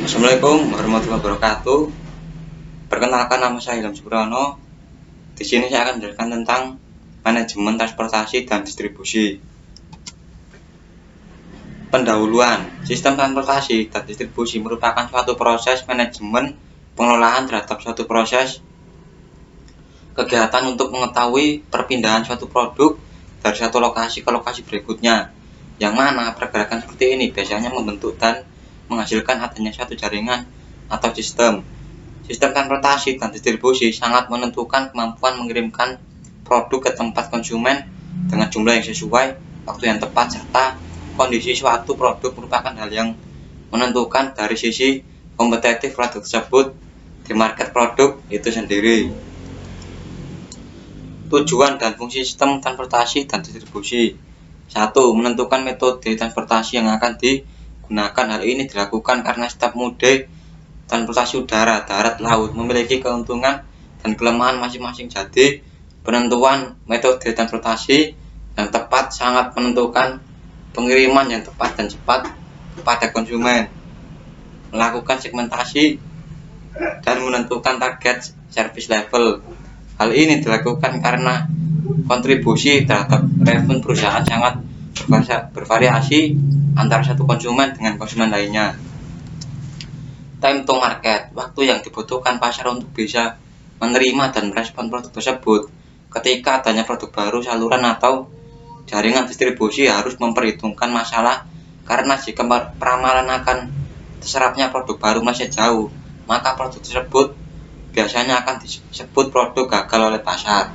Assalamualaikum warahmatullahi wabarakatuh. Perkenalkan, nama saya Ilham Suprono. Di sini saya akan menjelaskan tentang manajemen transportasi dan distribusi. Pendahuluan, sistem transportasi dan distribusi merupakan suatu proses manajemen pengelolaan terhadap suatu proses kegiatan untuk mengetahui perpindahan suatu produk dari satu lokasi ke lokasi berikutnya, yang mana pergerakan seperti ini biasanya membentuk dan menghasilkan adanya suatu jaringan atau sistem. Sistem transportasi dan distribusi sangat menentukan kemampuan mengirimkan produk ke tempat konsumen dengan jumlah yang sesuai, waktu yang tepat, serta kondisi suatu produk merupakan hal yang menentukan dari sisi kompetitif produk tersebut di market produk itu sendiri. Tujuan dan fungsi sistem transportasi dan distribusi. 1. Menentukan metode transportasi yang akan digunakan. Hal ini dilakukan karena setiap mode transportasi udara, darat, laut memiliki keuntungan dan kelemahan masing-masing. Jadi, penentuan metode transportasi yang tepat sangat menentukan pengiriman yang tepat dan cepat kepada konsumen. Melakukan segmentasi dan menentukan target service level. Hal ini dilakukan karena kontribusi terhadap revenue perusahaan sangat bervariasi antara satu konsumen dengan konsumen lainnya. Time to market, waktu yang dibutuhkan pasar untuk bisa menerima dan merespon produk tersebut. Ketika adanya produk baru, saluran atau jaringan distribusi harus memperhitungkan masalah, karena jika peramalan akan terserapnya produk baru masih jauh, maka produk tersebut biasanya akan disebut produk gagal oleh pasar.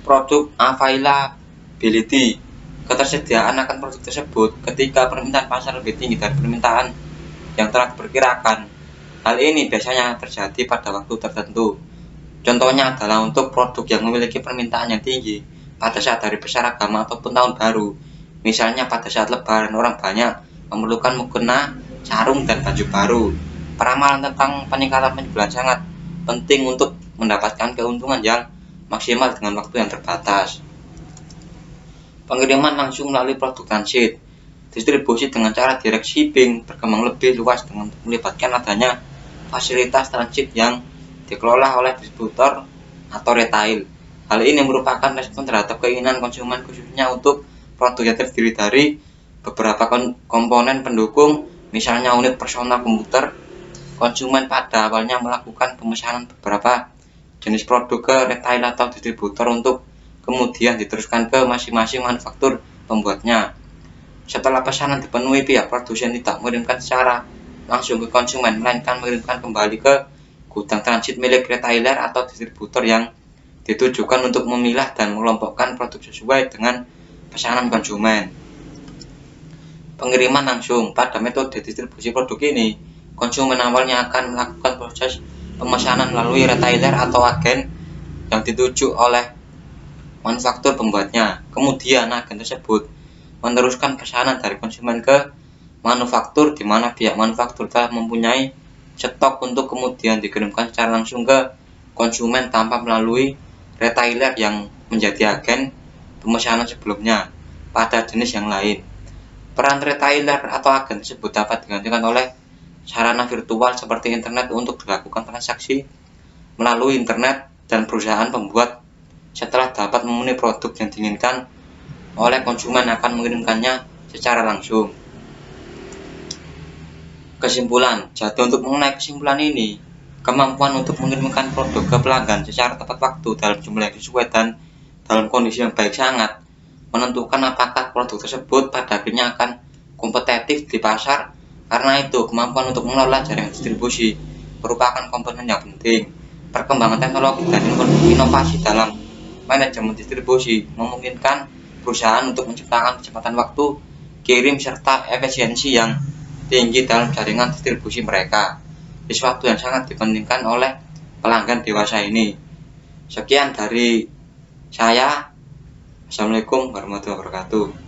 Produk availability, ketersediaan akan produk tersebut ketika permintaan pasar lebih tinggi dari permintaan yang telah diperkirakan. Hal ini biasanya terjadi pada waktu tertentu. Contohnya adalah untuk produk yang memiliki permintaan yang tinggi pada saat hari besar agama ataupun tahun baru. Misalnya pada saat lebaran, orang banyak memerlukan mukena, sarung, dan baju baru. Peramalan tentang peningkatan penjualan sangat penting untuk mendapatkan keuntungan yang maksimal dengan waktu yang terbatas. Pengiriman langsung melalui produk transit. Distribusi dengan cara direct shipping berkembang lebih luas dengan melibatkan adanya fasilitas transit yang dikelola oleh distributor atau retail. Hal ini merupakan respon terhadap keinginan konsumen, khususnya untuk produk yang terdiri dari beberapa komponen pendukung, misalnya unit personal komputer. Konsumen pada awalnya melakukan pemesanan beberapa jenis produk ke retail atau distributor untuk kemudian diteruskan ke masing-masing manufaktur pembuatnya. Setelah pesanan dipenuhi, pihak produsen tidak mengirimkan secara langsung ke konsumen, melainkan mengirimkan kembali ke gudang transit milik retailer atau distributor yang ditujukan untuk memilah dan mengelompokkan produk sesuai dengan pesanan konsumen. Pengiriman langsung. Pada metode distribusi produk ini, konsumen awalnya akan melakukan proses pemesanan melalui retailer atau agen yang dituju oleh manufaktur pembuatnya. Kemudian agen tersebut meneruskan pesanan dari konsumen ke manufaktur, di mana pihak manufaktur telah mempunyai stok untuk kemudian dikirimkan secara langsung ke konsumen tanpa melalui retailer yang menjadi agen pemesanan sebelumnya pada jenis yang lain. Peran retailer atau agen tersebut dapat digantikan oleh sarana virtual seperti internet untuk dilakukan transaksi melalui internet, dan perusahaan pembuat setelah dapat memenuhi produk yang diinginkan oleh konsumen akan mengirimkannya secara langsung. Kesimpulan. Jadi untuk mengenai kesimpulan ini, kemampuan untuk mengirimkan produk ke pelanggan secara tepat waktu dalam jumlah yang sesuai dan dalam kondisi yang baik sangat menentukan apakah produk tersebut pada akhirnya akan kompetitif di pasar. Karena itu, kemampuan untuk mengelola jaringan distribusi merupakan komponen yang penting. Perkembangan teknologi dan inovasi dalam manajemen distribusi memungkinkan perusahaan untuk menciptakan kecepatan waktu kirim serta efisiensi yang tinggi dalam jaringan distribusi mereka, sesuatu yang sangat dipentingkan oleh pelanggan dewasa ini. Sekian dari saya. Assalamualaikum warahmatullahi wabarakatuh.